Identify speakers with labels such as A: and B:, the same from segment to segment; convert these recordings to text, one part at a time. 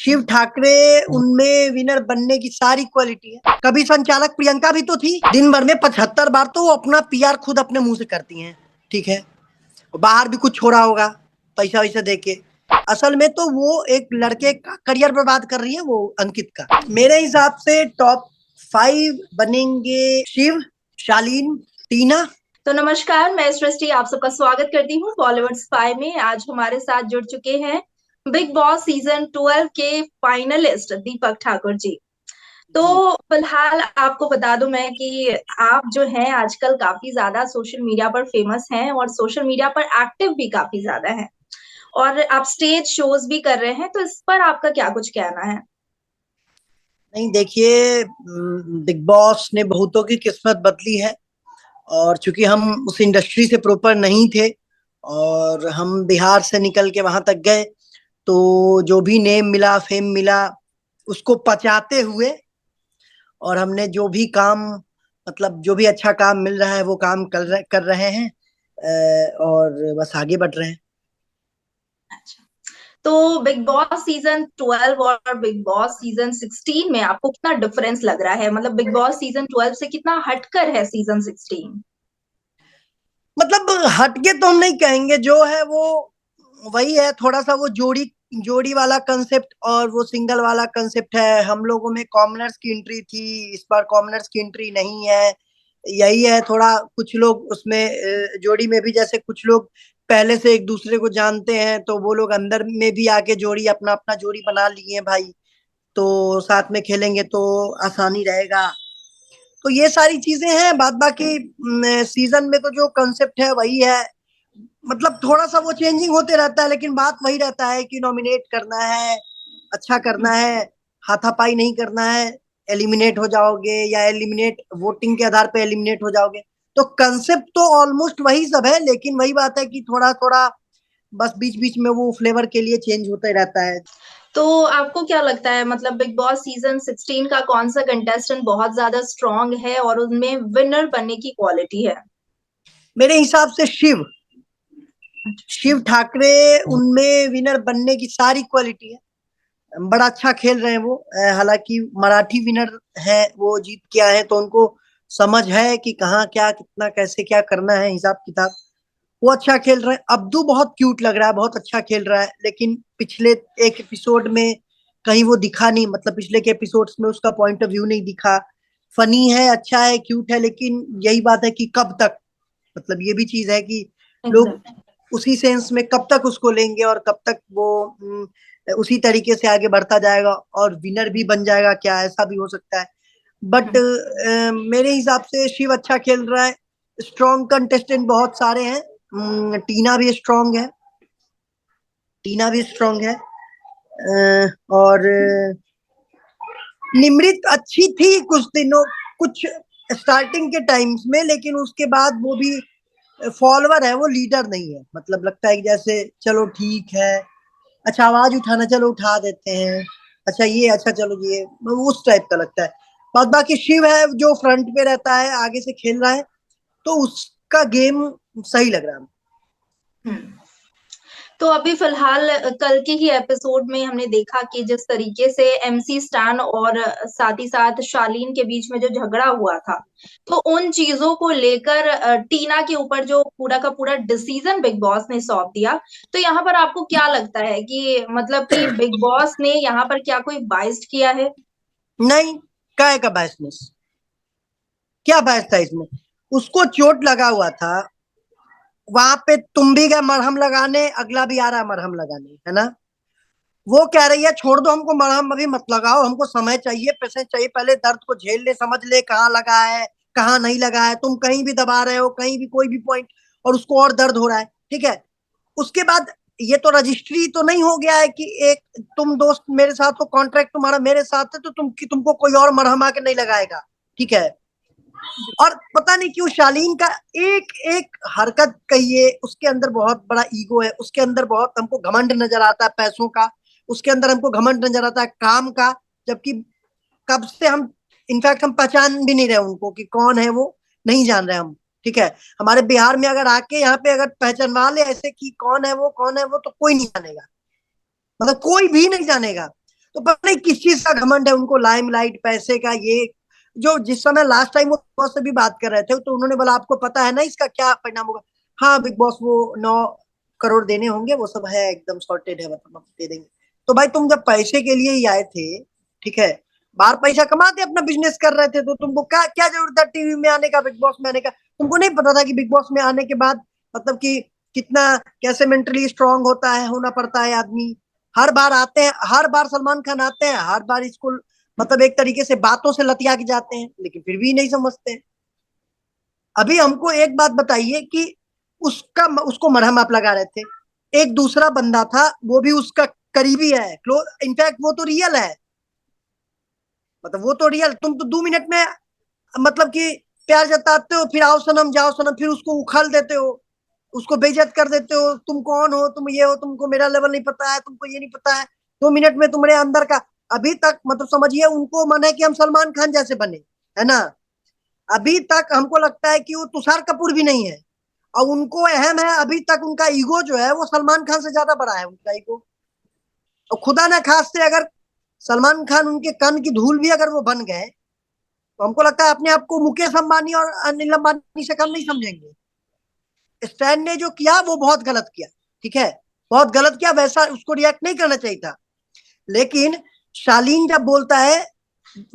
A: शिव ठाकरे उनमें विनर बनने की सारी क्वालिटी है। कभी संचालक प्रियंका भी तो थी। दिन भर में 75 बार तो वो अपना पीआर खुद अपने मुंह से करती हैं। ठीक है, बाहर भी कुछ छोड़ा होगा पैसा वैसा दे के। असल में तो वो एक लड़के का करियर बर्बाद कर रही है, वो अंकित का। मेरे हिसाब से टॉप 5 बनेंगे शिव, शालीन, टीना।
B: तो नमस्कार, मैं सृष्टि आप सबका स्वागत करती हूँ बॉलीवुड स्पाई में। आज हमारे साथ जुड़ चुके हैं बिग बॉस सीजन 12 के फाइनलिस्ट दीपक ठाकुर जी। तो
A: जी।
B: फिलहाल आपको बता दूं मैं कि आप जो हैं आजकल काफी ज्यादा सोशल मीडिया पर फेमस हैं और सोशल मीडिया पर एक्टिव भी काफी ज्यादा हैं और आप स्टेज शोज भी कर रहे हैं, तो इस पर आपका क्या कुछ कहना है?
A: नहीं देखिए, बिग बॉस ने बहुतों की किस्मत बदली है। और चूंकि हम उस इंडस्ट्री से प्रॉपर नहीं थे और हम बिहार से निकल के वहां तक गए, तो जो भी नेम मिला, फेम मिला, उसको पचाते हुए और हमने जो भी काम, मतलब जो भी अच्छा काम मिल रहा है वो काम कर रहे हैं। और बस आगे बढ़ रहे हैं।
B: अच्छा, तो बिग बॉस सीजन 12 और बिग बॉस सीजन 16 में आपको कितना डिफरेंस लग रहा है? मतलब बिग बॉस सीजन 12 से कितना हटकर है सीजन 16?
A: मतलब हटके तो हम नहीं कहेंगे, जो है वो वही है। थोड़ा सा वो जोड़ी जोड़ी वाला कंसेप्ट और वो सिंगल वाला कंसेप्ट है। हम लोगों में कॉमनर्स की एंट्री थी, इस बार कॉमनर्स की एंट्री नहीं है। यही है थोड़ा। कुछ लोग उसमें जोड़ी में भी, जैसे कुछ लोग पहले से एक दूसरे को जानते हैं, तो वो लोग अंदर में भी आके जोड़ी अपना अपना जोड़ी बना लिए हैं भाई। तो साथ में खेलेंगे तो आसानी रहेगा। तो ये सारी चीजें हैं। बाद बाकी सीजन में तो जो कंसेप्ट है वही है। मतलब थोड़ा सा वो चेंजिंग होते रहता है, लेकिन बात वही रहता है कि नॉमिनेट करना है, अच्छा करना है, हाथापाई नहीं करना है। एलिमिनेट हो जाओगे या एलिमिनेट वोटिंग के आधार पे एलिमिनेट हो जाओगे। तो कंसेप्ट तो ऑलमोस्ट वही सब है, लेकिन वही बात है कि थोड़ा थोड़ा बस बीच बीच में वो फ्लेवर के लिए चेंज होता रहता है।
B: तो आपको क्या लगता है, मतलब बिग बॉस सीजन 16 का कौन सा कंटेस्टेंट बहुत ज्यादा स्ट्रांग है और उनमें विनर बनने की क्वालिटी है?
A: मेरे हिसाब से शिव
B: अच्छा।
A: शिव ठाकरे उनमें विनर बनने की सारी क्वालिटी है। बड़ा अच्छा खेल रहे हैं वो। हालांकि मराठी विनर है, वो जीत के आए हैं, तो उनको समझ है कि कहाँ क्या कितना कैसे क्या करना है, हिसाब किताब। वो अच्छा खेल रहे हैं। अब्दू बहुत क्यूट लग रहा है, बहुत अच्छा खेल रहा है, लेकिन पिछले एक एपिसोड में कहीं वो दिखा नहीं। मतलब पिछले के एपिसोड्स में उसका पॉइंट ऑफ व्यू नहीं दिखा। फनी है, अच्छा है, क्यूट है, लेकिन यही बात है कि कब तक। मतलब ये भी चीज है कि लोग
B: एग्जैक्ट।
A: उसी सेंस में कब तक उसको लेंगे और कब तक वो उसी तरीके से आगे बढ़ता जाएगा और विनर भी बन जाएगा, क्या ऐसा भी हो सकता है। बट मेरे हिसाब से शिव अच्छा खेल रहा है। स्ट्रॉन्ग कंटेस्टेंट बहुत सारे हैं। टीना भी स्ट्रॉन्ग है। टीना भी स्ट्रॉन्ग है। और निमृत अच्छी थी कुछ दिनों, कुछ स्टार्टिंग के टाइम्स में, लेकिन उसके बाद वो भी फॉलोअर है, वो लीडर नहीं है। मतलब लगता है कि जैसे चलो ठीक है, अच्छा आवाज उठाना, चलो उठा देते हैं, अच्छा ये, अच्छा चलो ये, उस टाइप का लगता है। बाद बाकी शिव है जो फ्रंट पे रहता है, आगे से खेल रहा है, तो उसका गेम सही लग रहा है।
B: हम्म। तो अभी फिलहाल कल के ही एपिसोड में हमने देखा कि जिस तरीके से एमसी स्टैन और साथ ही साथ शालीन के बीच में जो झगड़ा हुआ था, तो उन चीजों को लेकर टीना के ऊपर जो पूरा का पूरा डिसीजन बिग बॉस ने सौंप दिया। तो यहाँ पर आपको क्या लगता है कि मतलब कि बिग बॉस ने यहाँ पर क्या कोई बाइस्ड किया है?
A: नहीं, काय का बायसनेस, क्या बायस था इसमें? उसको चोट लगा हुआ था, वहां पे तुम भी गए मरहम लगाने, अगला भी आ रहा है मरहम लगाने, है ना। वो कह रही है छोड़ दो हमको, मरहम अभी मत लगाओ, हमको समय चाहिए, पैसे चाहिए, पहले दर्द को झेल ले, समझ ले कहाँ लगा है कहाँ नहीं लगा है। तुम कहीं भी दबा रहे हो, कहीं भी कोई भी पॉइंट, और उसको और दर्द हो रहा है। ठीक है, उसके बाद ये तो रजिस्ट्री तो नहीं हो गया है कि एक तुम दोस्त मेरे साथ हो, कॉन्ट्रैक्ट तुम्हारा मेरे साथ है, तो तुमको कोई और मरहम आके नहीं लगाएगा। ठीक है। और पता नहीं क्यों शालीन का एक एक हरकत कहिए, उसके अंदर बहुत बड़ा ईगो है, उसके अंदर बहुत हमको घमंड नजर आता है पैसों का, उसके अंदर हमको घमंड नजर आता है काम का। जबकि कब से हम, इनफैक्ट हम पहचान भी नहीं रहे उनको कि कौन है वो, नहीं जान रहे हम। ठीक है, हमारे बिहार में अगर आके यहाँ पे अगर पहचानवा ले ऐसे कि कौन है वो, कौन है वो, तो कोई नहीं जानेगा। मतलब कोई भी नहीं जानेगा। तो पता नहीं किस चीज का घमंड है उनको, लाइमलाइट, पैसे का। ये जो जिस समय लास्ट टाइम वो बॉस से भी बात कर रहे थे तो उन्होंने बोला आपको पता है ना इसका क्या परिणाम होगा। हाँ बिग बॉस, वो 9 करोड़ देने होंगे, वो सब है, एकदम सॉर्टेड है, मतलब हम दे देंगे। तो भाई तुम जब पैसे के लिए ही आए थे, ठीक है, बाहर पैसा कमाते अपना बिजनेस कर रहे थे, तो तुमको क्या क्या जरूरत है टीवी में आने का, बिग बॉस में आने का? तुमको नहीं पता था कि बिग बॉस में आने के बाद मतलब कि कितना, कैसे मेंटली स्ट्रांग होता है, होना पड़ता है आदमी। हर बार आते हैं, हर बार सलमान खान आते हैं, हर बार इसको मतलब एक तरीके से बातों से लतिया के जाते हैं, लेकिन फिर भी नहीं समझते। अभी हमको एक बात बताइए कि उसको मरहम आप लगा रहे थे, एक दूसरा बंदा था वो भी उसका करीबी है, क्लोज, इनफैक्ट वो तो रियल है, मतलब वो तो रियल। तुम तो 2 मिनट में मतलब कि प्यार जताते हो, फिर आओ सनम जाओ सनम, फिर उसको उखाड़ देते हो, उसको बेइज्जत कर देते हो, तुम कौन हो, तुम ये हो, तुमको मेरा लेवल नहीं पता है, तुमको ये नहीं पता है। 2 मिनट में तुम्हारे अंदर का, अभी तक मतलब समझिए उनको मन है कि हम सलमान खान जैसे बने, है ना। अभी तक हमको लगता है कि वो तुषार कपूर भी नहीं है, और उनको अहम है अभी तक, उनका ईगो जो है वो सलमान खान से ज्यादा बड़ा है उनका ईगो। और खुदा ना खास से अगर सलमान खान उनके कान की धूल भी अगर वो बन गए, तो हमको लगता है अपने आप को मुकेश अंबानी और अनिल अंबानी से कम नहीं समझेंगे। स्टैन ने जो किया वो बहुत गलत किया, ठीक है, बहुत गलत किया, वैसा उसको रिएक्ट नहीं करना चाहिए था। लेकिन शालीन जब बोलता है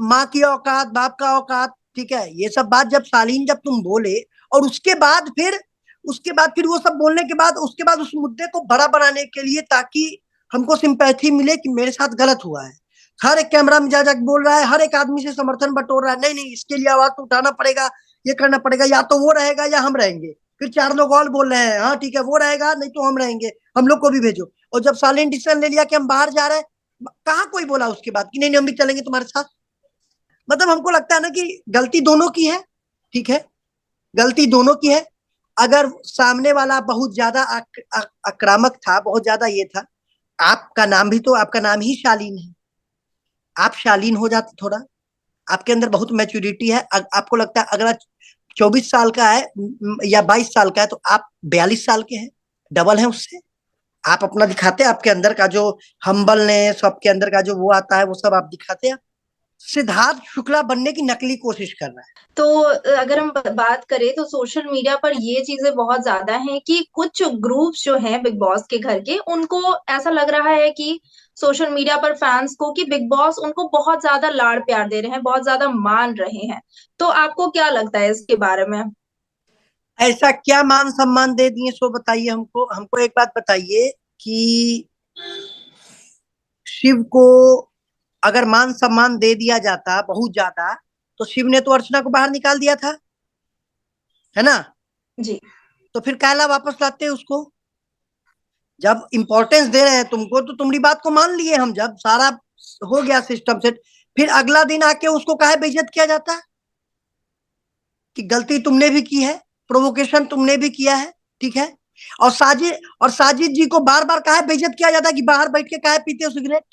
A: माँ की औकात, बाप का औकात, ठीक है, ये सब बात जब शालीन जब तुम बोले, और उसके बाद फिर वो सब बोलने के बाद उसके बाद उस मुद्दे को बड़ा बनाने के लिए, ताकि हमको सिंपैथी मिले कि मेरे साथ गलत हुआ है, हर एक कैमरा में जा जा बोल रहा है, हर एक आदमी से समर्थन बटोर रहा है, नहीं नहीं इसके लिए आवाज तो उठाना पड़ेगा, ये करना पड़ेगा, या तो वो रहेगा या हम रहेंगे। फिर 4 लोग और बोल रहे हैं हाँ ठीक है वो रहेगा, नहीं तो हम रहेंगे, हम लोग को भी भेजो। और जब सालिन डिसीजन ले लिया कि हम बाहर जा रहे हैं, कहाँ कोई बोला उसके बाद कि नहीं नहीं हम भी चलेंगे तुम्हारे साथ? मतलब हमको लगता है ना कि गलती दोनों की है, ठीक है, गलती दोनों की है। अगर सामने वाला बहुत ज्यादा आक्रामक था, बहुत ज्यादा ये था, आपका नाम भी तो, आपका नाम ही शालीन है, आप शालीन हो जाते थोड़ा, आपके अंदर बहुत मैच्योरिटी है। आपको लगता है अगला 24 साल का है या 22 साल का है, तो आप 42 साल के हैं, डबल है उससे। आप अपना दिखाते हैं, आपके अंदर का जो हम्बलनेस, आपके अंदर का जो वो आता है, वो सब आप दिखाते हैं। सिद्धार्थ शुक्ला बनने की नकली कोशिश कर रहा है।
B: तो अगर हम बात करें तो सोशल मीडिया पर ये चीजें बहुत ज्यादा हैं कि कुछ ग्रुप्स जो हैं बिग बॉस के घर के, उनको ऐसा लग रहा है कि सोशल मीडिया पर फैंस को कि बिग बॉस उनको बहुत ज्यादा लाड़ प्यार दे रहे हैं, बहुत ज्यादा मान रहे हैं। तो आपको क्या लगता है इसके बारे में?
A: ऐसा क्या मान सम्मान दे दिए, सो बताइए हमको। हमको एक बात बताइए कि शिव को अगर मान सम्मान दे दिया जाता बहुत ज्यादा, तो शिव ने तो अर्चना को बाहर निकाल दिया था, है ना।
B: जी।
A: तो फिर कायला वापस लाते उसको? जब इंपॉर्टेंस दे रहे हैं तुमको, तो तुम्हारी बात को मान लिए हम, जब सारा हो गया सिस्टम सेट, फिर अगला दिन आके उसको काहे बेइज्जत किया जाता कि गलती तुमने भी की है, प्रोवोकेशन तुमने भी किया है, ठीक है। और साजिद जी को बार बार काहे बेइज्जत किया जाता कि बाहर बैठ के काहे पीते हो सिगरेट,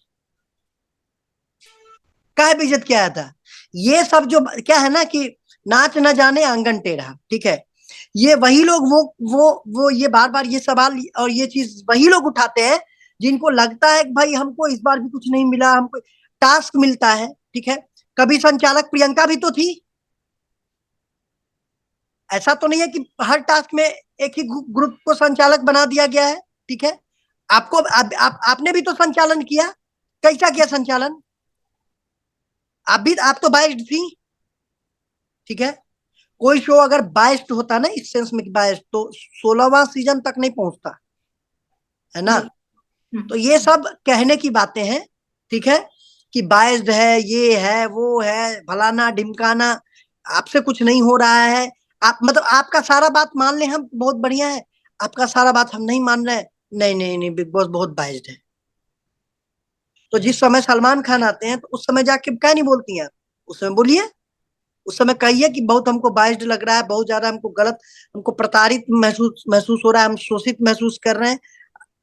A: काहे बेइज्जत किया जाता? ये सब जो क्या है ना कि नाच न जाने आंगन टेढ़ा, ठीक है, ये वही लोग वो ये बार बार ये सवाल और ये चीज वही लोग उठाते हैं जिनको लगता है कि भाई हमको इस बार भी कुछ नहीं मिला, हमको टास्क मिलता है, ठीक है। कभी संचालक प्रियंका भी तो थी, ऐसा तो नहीं है कि हर टास्क में एक ही ग्रुप को संचालक बना दिया गया है, ठीक है। आपने भी तो संचालन किया, कैसा किया संचालन? आप तो बाइस्ड थी, ठीक है। कोई शो अगर बाइस्ड होता ना, इस सेंस में बाइस्ड, तो 16वां सीजन तक नहीं पहुंचता, है ना।
B: जी।
A: तो ये सब कहने की बातें हैं, ठीक है, कि बाइस्ड है, ये है, वो है, फलाना ढिमकाना, आपसे कुछ नहीं हो रहा है। आप मतलब आपका सारा बात मान ले हम, बहुत बढ़िया है, आपका सारा बात हम नहीं मान रहे, नहीं नहीं नहीं बिग बॉस बहुत बाइस्ड है। तो जिस समय सलमान खान आते हैं तो उस समय जाके क्या नहीं बोलती हैं? उस समय बोलिए, उस समय कहिए कि बहुत हमको बाइस्ड लग रहा है, बहुत ज्यादा हमको गलत, हमको प्रताड़ित महसूस महसूस हो रहा है, हम शोषित महसूस कर रहे हैं,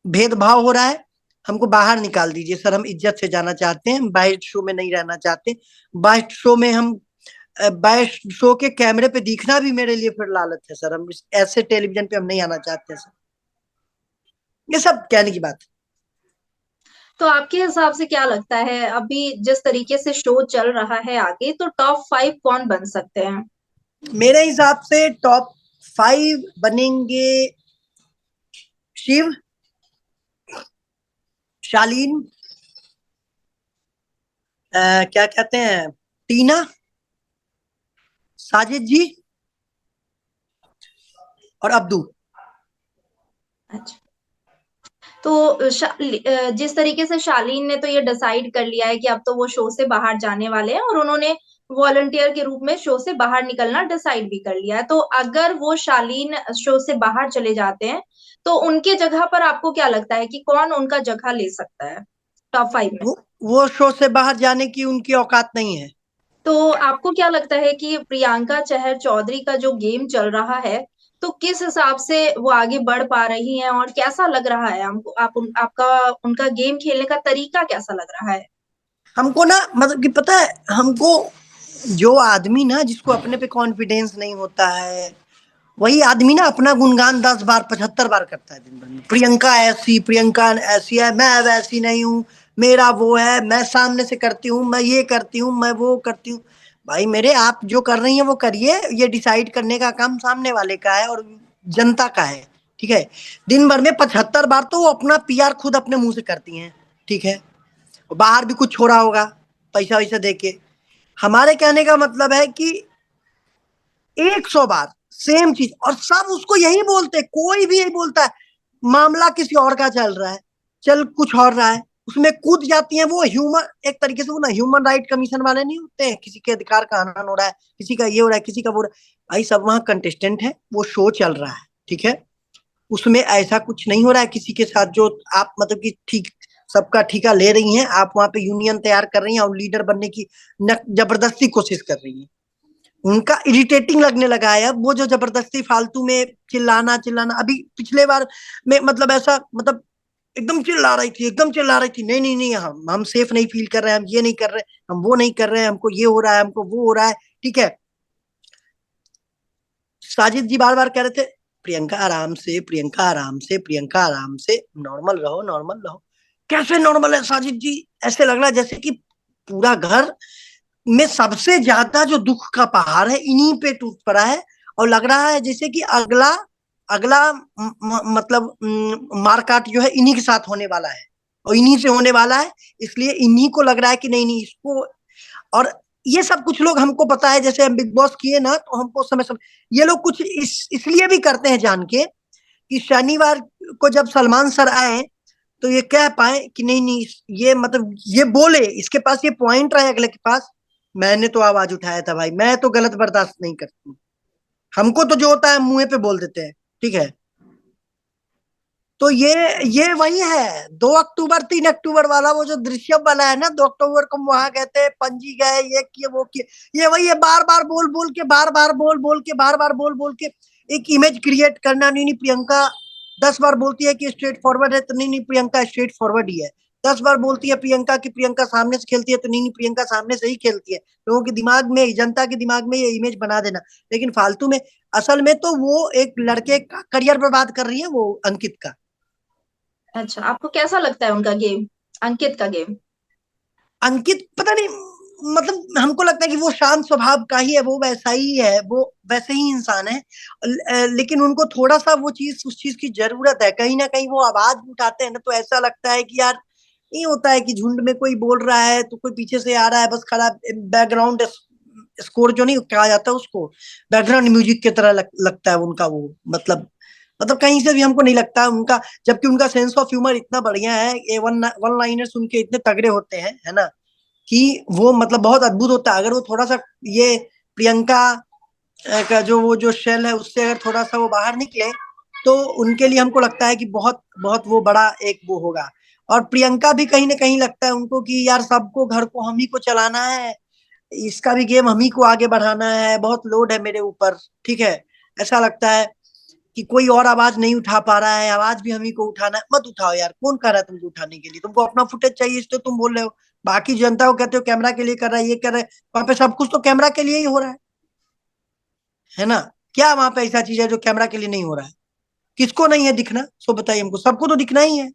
A: भेदभाव हो रहा है, हमको बाहर निकाल दीजिए सर, हम इज्जत से जाना चाहते हैं, हम बाइट शो में नहीं रहना चाहते। बाइट शो में हम बाइट शो के कैमरे पे दिखना भी मेरे लिए फिर लालच है सर, हम ऐसे टेलीविजन पे हम नहीं आना चाहते सर। ये सब कहने की बात।
B: तो आपके हिसाब से क्या लगता है, अभी जिस तरीके से शो चल रहा है आगे, तो टॉप 5 कौन बन सकते हैं?
A: मेरे हिसाब से टॉप 5 बनेंगे शिव, शालीन, क्या कहते हैं, टीना, साजिद जी और अब्दू।
B: अच्छा। तो जिस तरीके से शालीन ने तो ये डिसाइड कर लिया है कि अब तो वो शो से बाहर जाने वाले हैं, और उन्होंने वॉलंटियर के रूप में शो से बाहर निकलना डिसाइड भी कर लिया है, तो अगर वो शालीन शो से बाहर चले जाते हैं, तो उनके जगह पर आपको क्या लगता है कि कौन उनका जगह ले सकता है टॉप 5 में?
A: वो शो से बाहर जाने की उनकी औकात नहीं है।
B: तो आपको क्या लगता है कि प्रियंका चहर चौधरी का जो गेम चल रहा है, तो किस हिसाब से वो आगे बढ़ पा रही हैं, और कैसा लग रहा है हमको, आपका उनका गेम खेलने का तरीका कैसा लग रहा है?
A: हमको ना मतलब कि पता है, हमको जो आदमी ना जिसको अपने पे कॉन्फिडेंस नहीं होता है, वही आदमी ना अपना गुणगान 10 बार 75 बार करता है दिन भर में। प्रियंका ऐसी है, मैं वैसी नहीं हूँ, मेरा वो है, मैं सामने से करती हूँ, मैं ये करती हूँ, मैं वो करती हूँ। भाई मेरे, आप जो कर रही हैं वो करिए, ये डिसाइड करने का काम सामने वाले का है और जनता का है। ठीक है, दिन भर में 75 बार तो वो अपना पीआर खुद अपने मुंह से करती हैं। ठीक है, बाहर भी कुछ छोड़ा होगा पैसा वैसा दे के। हमारे कहने का मतलब है कि 100 बार सेम चीज, और सब उसको यही बोलते, कोई भी यही बोलता है। मामला किसी और का चल रहा है, चल कुछ और रहा है, उसमें कूद जाती हैं वो। ह्यूमन, एक तरीके से वो ना ह्यूमन राइट कमीशन वाले नहीं होते हैं, किसी के अधिकार का हनन हो रहा है, किसी का ये हो रहा है, किसी का वो भाई सब वहां कंटेस्टेंट है, वो शो चल रहा है। ठीक है, उसमें ऐसा कुछ नहीं हो रहा है किसी के साथ जो आप मतलब कि ठीक सबका ठिका ले रही हैं आप, वहां पे यूनियन तैयार कर रही हैं और लीडर बनने की जबरदस्ती कोशिश कर रही हैं। उनका इरिटेटिंग लगने लगा है अब वो जो जबरदस्ती फालतू में चिल्लाना चिल्लाना। अभी पिछले बार में मतलब ऐसा मतलब एकदम चिल्ला रही थी, एकदम चिल्ला रही थी, नहीं नहीं नहीं, हम सेफ नहीं फील कर रहे हैं, हम ये नहीं कर रहे, हम वो नहीं कर रहे हैं, हमको ये हो रहा है, हमको वो हो रहा है। ठीक है, साजिद जी बार बार कह रहे थे प्रियंका आराम से, प्रियंका आराम से, प्रियंका आराम से, नॉर्मल रहो, नॉर्मल रहो। कैसे नॉर्मल है साजिद जी? ऐसे लग रहा है जैसे कि पूरा घर में सबसे ज्यादा जो दुख का पहाड़ है इन्हीं पे टूट पड़ा है, और लग रहा है जैसे कि अगला अगला मतलब मारकाट जो है इन्हीं के साथ होने वाला है और इन्हीं से होने वाला है। इसलिए इन्हीं को लग रहा है कि नहीं नहीं इसको। और ये सब कुछ लोग हमको पता है, जैसे हम बिग बॉस किए ना तो हमको समय समय ये लोग कुछ इसलिए भी करते हैं जान के कि शनिवार को जब सलमान सर आए तो ये कह पाए कि नहीं नहीं ये मतलब ये बोले, इसके पास ये पॉइंट रहे अगले के पास, मैंने तो आवाज उठाया था भाई, मैं तो गलत बर्दाश्त नहीं करती। हमको तो जो होता है मुंह पे बोल देते हैं। ठीक है, तो ये वही है 2 अक्टूबर 3 अक्टूबर वाला वो जो दृश्यम वाला है ना, 2 अक्टूबर को हम वहां गए थे, पणजी गए, ये किए वो किए, ये वही है, बार बार बोल बोल के, बार बार बोल बोल के, बार बार बोल बोल के एक इमेज क्रिएट करना। नहीं नहीं प्रियंका 10 बार बोलती है कि स्ट्रेट फॉरवर्ड है, तो नहीं नहीं प्रियंका स्ट्रेट फॉरवर्ड ही है। 10 बार बोलती है प्रियंका की प्रियंका सामने से खेलती है, तो नहीं नहीं प्रियंका सामने से ही खेलती है। लोगों के दिमाग में, जनता के दिमाग में ये इमेज बना देना, लेकिन फालतू में। असल में तो वो एक लड़के का करियर बर्बाद कर रही है, वो अंकित का।
B: अच्छा, आपको कैसा लगता है उनका गेम, अंकित का गेम?
A: अंकित पता नहीं, मतलब हमको लगता है कि वो शांत स्वभाव का ही है, वो वैसा ही है, वो वैसे ही इंसान है। लेकिन उनको थोड़ा सा वो चीज उस चीज की जरूरत है, कहीं ना कहीं वो आवाज उठाते हैं ना तो ऐसा लगता है कि यार ये होता है कि झुंड में कोई बोल रहा है तो कोई पीछे से आ रहा है, बस खड़ा बैकग्राउंड स्कोर जो नहीं कहा जाता उसको, बैकग्राउंड म्यूजिक की तरह लगता है उनका वो। मतलब कहीं से भी हमको नहीं लगता उनका, जबकि उनका सेंस ऑफ ह्यूमर इतना बढ़िया है, ये वन वन लाइनर्स उनके इतने तगड़े होते हैं, है ना, कि वो मतलब बहुत अद्भुत होता है। अगर वो थोड़ा सा ये प्रियंका का जो वो जो शेल है उससे अगर थोड़ा सा वो बाहर निकले तो उनके लिए हमको लगता है कि बहुत बहुत वो बड़ा एक वो होगा। और प्रियंका भी कहीं ना कहीं लगता है उनको कि यार सबको, घर को हम ही को चलाना है, इसका भी गेम हम ही को आगे बढ़ाना है, बहुत लोड है मेरे ऊपर। ठीक है, ऐसा लगता है कि कोई और आवाज नहीं उठा पा रहा है, आवाज भी हम ही को उठाना है। मत उठाओ यार, कौन कह रहा है तुमको उठाने के लिए? तुमको अपना फुटेज चाहिए इसलिए तुम बोल रहे हो, बाकी जनता को कहते हो कैमरा के लिए कर रहा है, ये कर रहा है, वहां पे सब कुछ तो कैमरा के लिए ही हो रहा है ना? क्या वहां पे ऐसा चीज है जो कैमरा के लिए नहीं हो रहा है? किसको नहीं है दिखना, सो बताइए हमको, सबको तो दिखना ही है।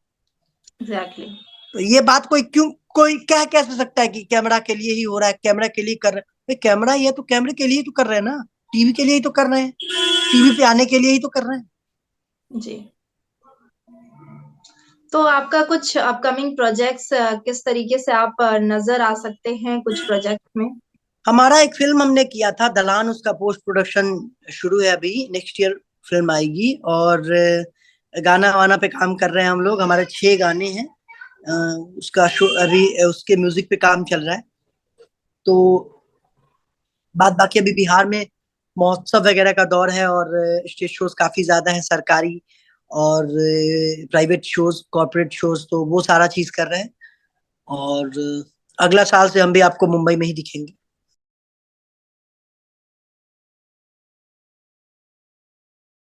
B: एग्जैक्टली।
A: तो ये बात कोई कह कैसे सकता है कि कैमरा के लिए ही हो रहा है, कैमरा के लिए कर रहे हैं? भाई कैमरा ये तो कैमरे के लिए ही तो कर रहे हैं ना, टीवी के लिए ही तो कर रहे हैं, टीवी पे आने के लिए ही तो कर रहे हैं।
B: जी। तो आपका कुछ अपकमिंग प्रोजेक्ट्स किस तरीके से आप नजर आ सकते हैं कुछ प्रोजेक्ट में?
A: हमारा एक फिल्म हमने किया था दलान, उसका पोस्ट प्रोडक्शन शुरू है, अभी नेक्स्ट ईयर फिल्म आएगी। और गाना वाना पे काम कर रहे हैं हम लोग, हमारे 6 गाने हैं। उसका शो अभी उसके म्यूजिक पे काम चल रहा है। तो बात बाकी अभी बिहार में महोत्सव वगैरह का दौर है, और स्टेज शोज काफी ज्यादा है, सरकारी और प्राइवेट शोज, कॉर्पोरेट शोज, तो वो सारा चीज कर रहे हैं। और अगला साल से हम भी आपको मुंबई में ही दिखेंगे।